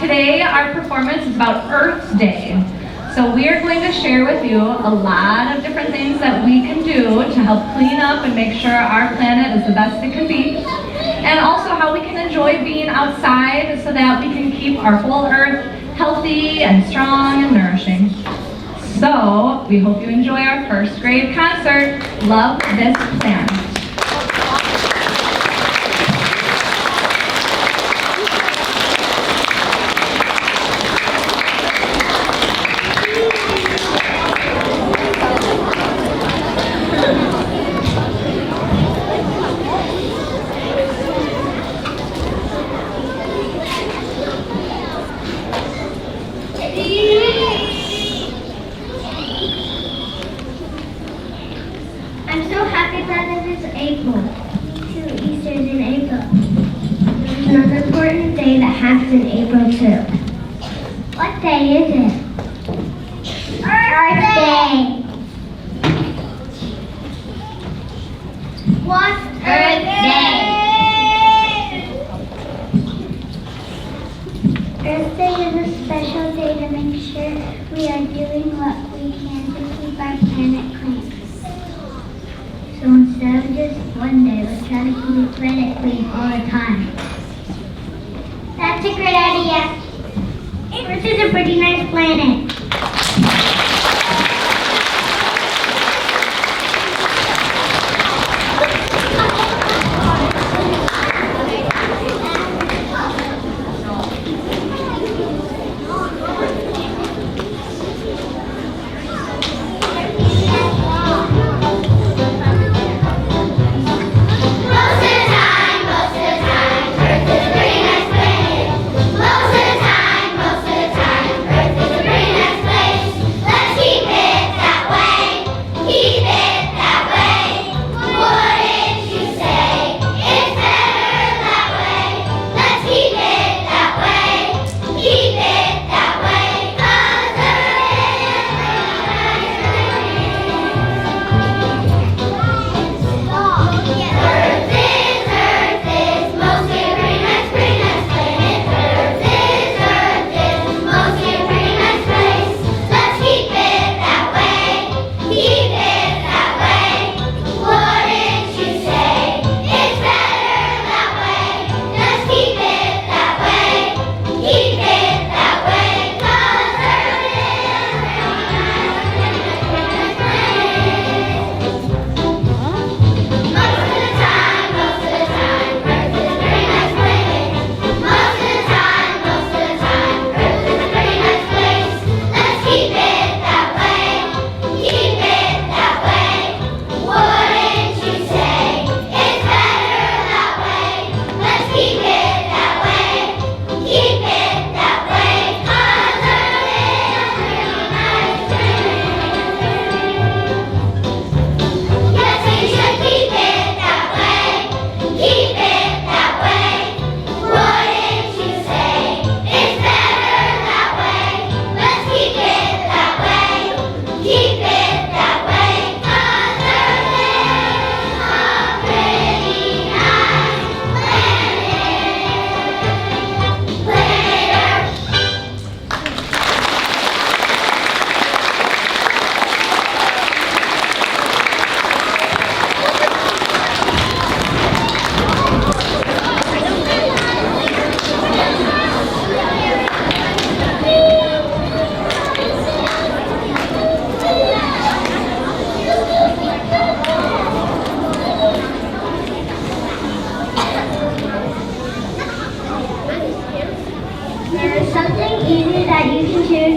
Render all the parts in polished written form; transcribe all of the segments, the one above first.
today our performance is about Earth Day. So we are going to share with you a lot of different things that we can do to help clean up and make sure our planet is the best it can be. And also how we can enjoy being outside so that we can keep our whole Earth healthy and strong and nourishing. So we hope you enjoy our first grade concert, Love This Planet. I'm so happy that it is April. Too, Easter is in April. There's another important day that happens in April too. What day is it? Earth Day. What's Earth Day? Earth Day is a special day to make sure we are doing what we can to keep our planet clean. So instead of just one day, let's try to keep the planet clean all the time. That's a great idea. Earth is a pretty nice planet.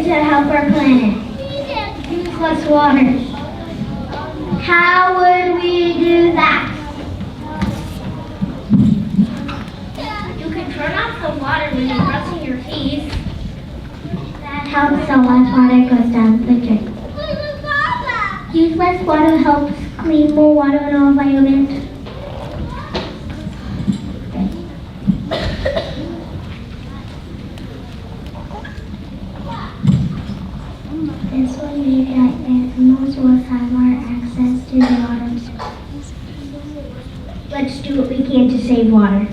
To help our planet. Use less water. How would we do that? You can turn off the water when you're brushing your teeth. That helps so less water goes down the drain. Use less water helps clean more water in our environment. This will mean that animals will have more access to the water. Let's do what we can to save water.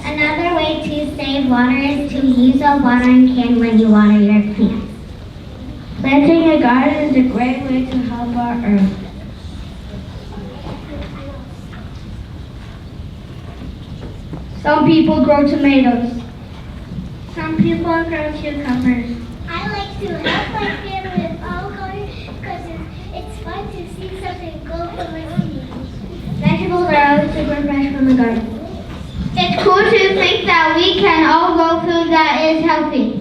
Another way to save water is to use a watering can when you water your plants. Planting a garden is a great way to help our earth. Some people grow tomatoes. Some people grow cucumbers. I like to help my family with all garden because it's fun to see something go from my seed. Vegetables are always super fresh from the garden. It's cool to think that we can all grow food that is healthy.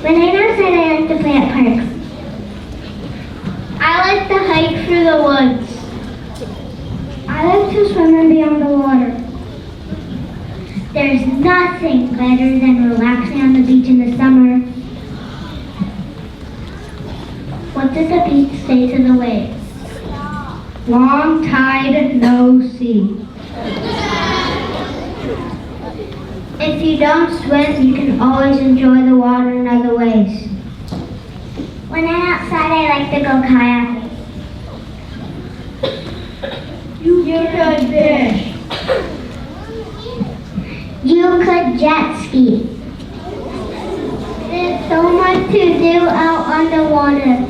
When I'm outside, I like to play at parks. I like to hike through the woods. I like to swim and be on the water. There's nothing better than relaxing on the beach in the summer. What does the beach say to the waves? Long tide, no sea. If you don't swim, you can always enjoy the water in other ways. When I'm outside, I like to go kayaking. You could fish. You could jet ski. There's so much to do out on the water.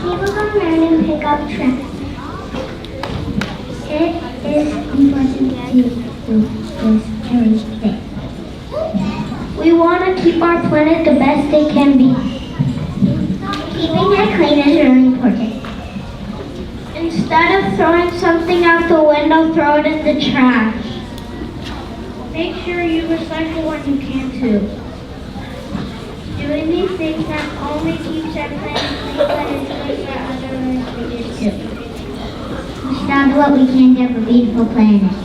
People come around and pick up trash. It is important to do this every day. We want to keep our planet the best it can be. Keeping it clean is really important. Instead of throwing something out the window, throw it in the trash. Make sure you recycle when you can too. Doing these things not only keeps our planet clean, but it makes our other lives bigger too. We should all do what we can to have a beautiful planet.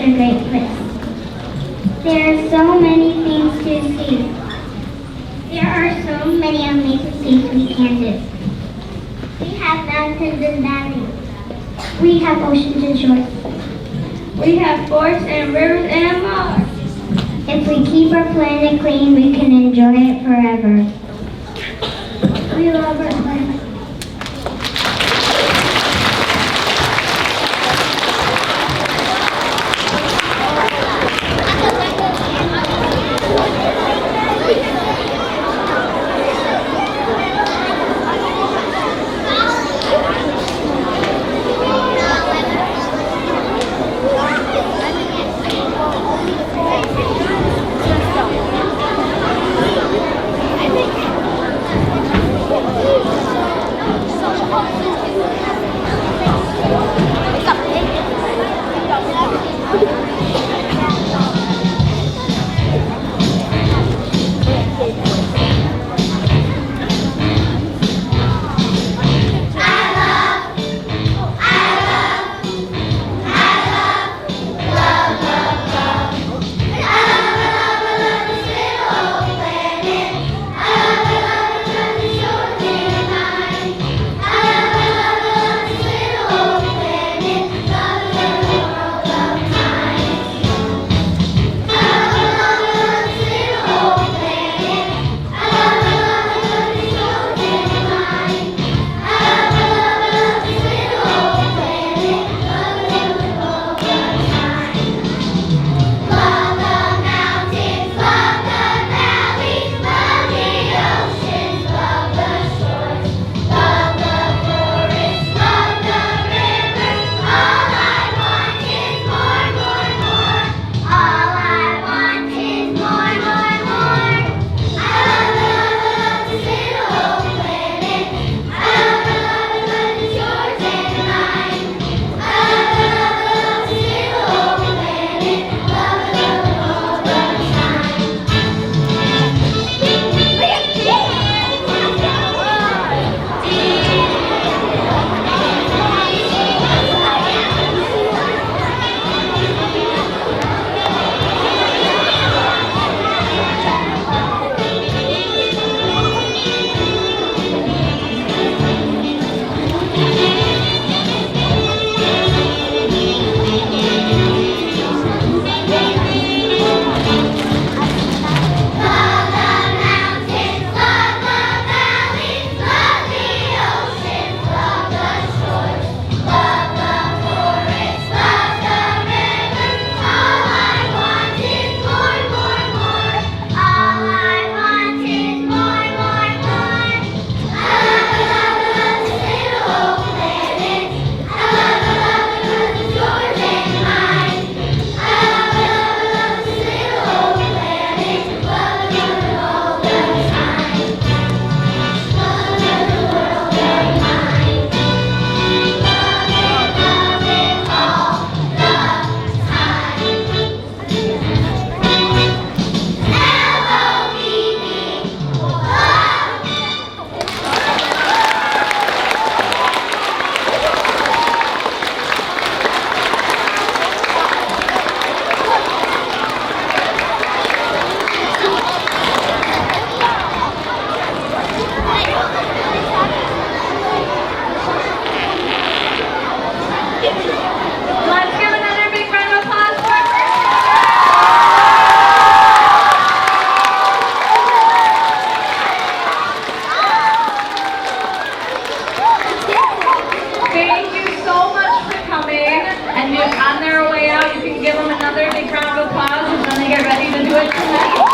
a great place. There are so many things to see. There are so many amazing things we can do. We have mountains and valleys. We have oceans and shores. We have forests and rivers and more. If we keep our planet clean, we can enjoy it forever. We love our planet. And on their way out, you can give them another big round of applause and then they get ready to do it tonight.